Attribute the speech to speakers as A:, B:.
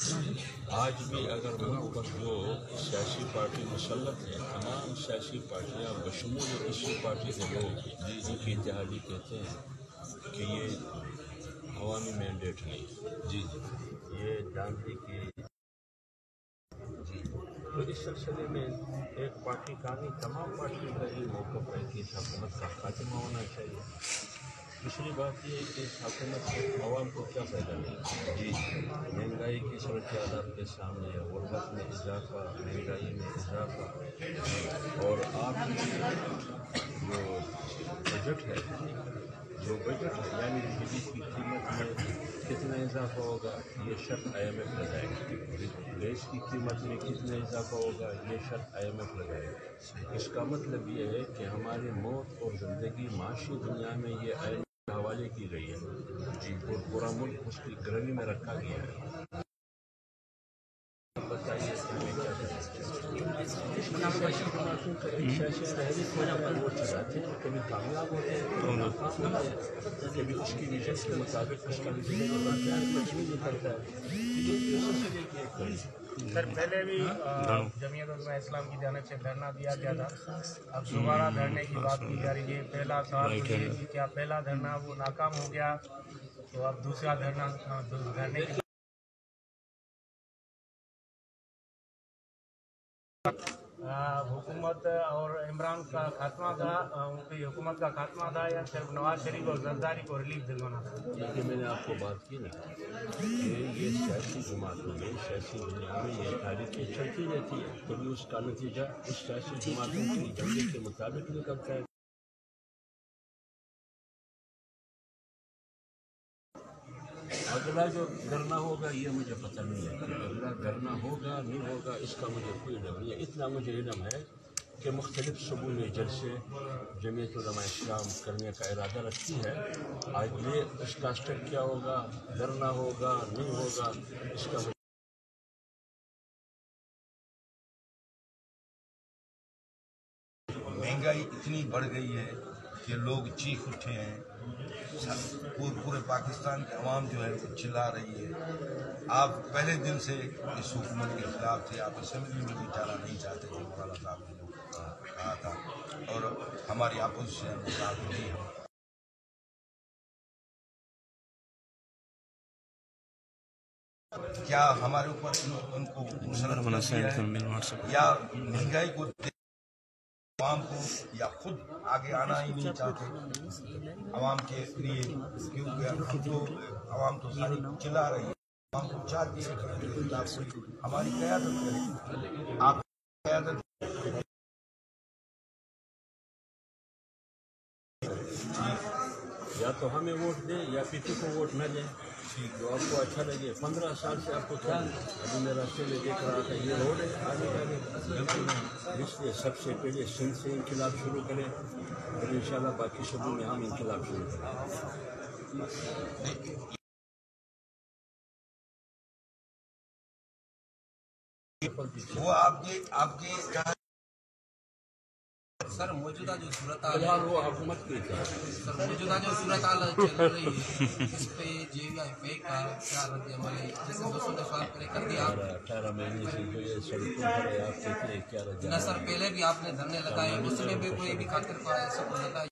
A: آج بھی اگر وہاں جو سیاسی پارٹی مسلط ہے، تمام سیاسی پارٹیاں بشمول اسی پارٹی کے لوگ ان کی اتحادی کہتے ہیں کہ یہ عوامی مینڈیٹ نہیں جی یہ دھاندلی کی تو اس سلسلے میں ایک پارٹی کا نہیں تمام پارٹیوں کا یہ موقف ہے کہ اس حکومت کا خاتمہ ہونا چاہیے۔ دوسری بات یہ ہے کہ اس حکومت سے عوام کو کیا فائدہ ملتا جی مہنگائی کی صورتحال کے سامنے ہے، غربت میں اضافہ، مہنگائی میں اضافہ، اور آپ جو بجٹ ہے یعنی بجلی کی قیمت میں کتنا اضافہ ہوگا یہ شرط IMF لگائے گا، گیس کی قیمت میں کتنا اضافہ ہوگا یہ شرط IMF لگائے گا۔ اس کا مطلب یہ ہے کہ ہماری موت اور زندگی معاشی دنیا میں یہ IMF کے حوالے کی گئی ہے جی اور پورا ملک اس کی گرمی میں رکھا گیا ہے۔ بتائیے سیاسی تحریک وہ چلاتے ہیں، کبھی کامیاب ہوتے ہیں کبھی ناکام ہوتے ہیں، کبھی اس کی وجہ کے مطابق اس کا کچھ بھی نکلتا ہے۔
B: سر پہلے بھی جمعیت علماء اسلام کی جانب سے دھرنا دیا گیا تھا، اب دوبارہ دھرنے کی بات کی جا رہی ہے۔ پہلا سوال تو یہ کہ کیا پہلا دھرنا وہ ناکام ہو گیا تو اب دوسرا دھرنے کی حکومت اور عمران کا خاتمہ تھا، ان کی حکومت کا خاتمہ تھا یا صرف نواز شریف اور زرداری کو ریلیف دلوانا تھا؟
A: دیکھیے میں نے آپ کو بات کی نا کہ یہ سیاسی جماعتوں میں سیاسی دنیا میں یہ تاریخیں چلتی رہتی ہے، کبھی اس کا نتیجہ اس سیاسی جماعتوں کی ایجنڈے کے مطابق نکلتا ہے۔ اگلا جو دھرنا ہوگا یہ مجھے پتہ نہیں ہے کہ اگلا دھرنا ہوگا نہیں ہوگا، اس کا مجھے کوئی علم نہیں ہے۔ اتنا مجھے علم ہے کہ مختلف صوبوں میں جلسے جمعیت علماء اسلام کرنے کا ارادہ رکھتی ہے۔ آج یہ اس کا اسٹیپ کیا ہوگا، دھرنا ہوگا نہیں ہوگا، اس کا
C: مہنگائی اتنی بڑھ گئی ہے کہ لوگ چیخ اٹھے ہیں، پورے پاکستان کی عوام جو ہے وہ چلا رہی ہے۔ آپ پہلے دن سے اس حکومت کے خلاف تھے، آپ اسمبلی میں بھی جانا نہیں چاہتے تھے، مولانا صاحب نے جو کہا تھا، اور ہماری اپوزیشن نے کہا کہ نہیں ہم کیا ہمارے اوپر ان کو یا مہنگائی کو عوام کو یا خود آگے آنا ہی نہیں چاہتے عوام کے لیے، کیونکہ ہم تو عوام تو ساری چلا رہی ہے، عوام کو چاہتی ہے کہ ہماری قیادت کرے، آپ قیادت
A: یا تو ہمیں ووٹ دیں یا پی کو ووٹ نہ دیں، جو آپ کو اچھا لگے۔ 15 سال سے آپ کو کیا ابھی میں راستے میں دیکھ رہا تھا یہ روڈ ہے آنے والے، اس لیے سب سے پہلے سندھ سے انقلاب شروع کریں اور انشاءاللہ باقی صوبوں میں ہم انقلاب شروع کریں۔
C: وہ آپ کے
D: سر موجودہ جو صورتحال
A: ہے وہ حکومت کی
D: سر موجودہ جو صورتحال چل رہی ہے اس پہ JVI کا کیا رد عمل ہے؟ جیسے دوستوں نے سوال پہلے کر دیا
A: 18 مہینے سے جو یہ سڑکوں پر ہے، آپ کہتے ہیں کیا رجحان
D: نہ سر پہلے بھی آپ نے دھرنے لگائے، اس میں بھی کوئی بھی خاطر کو ایسا کو لگا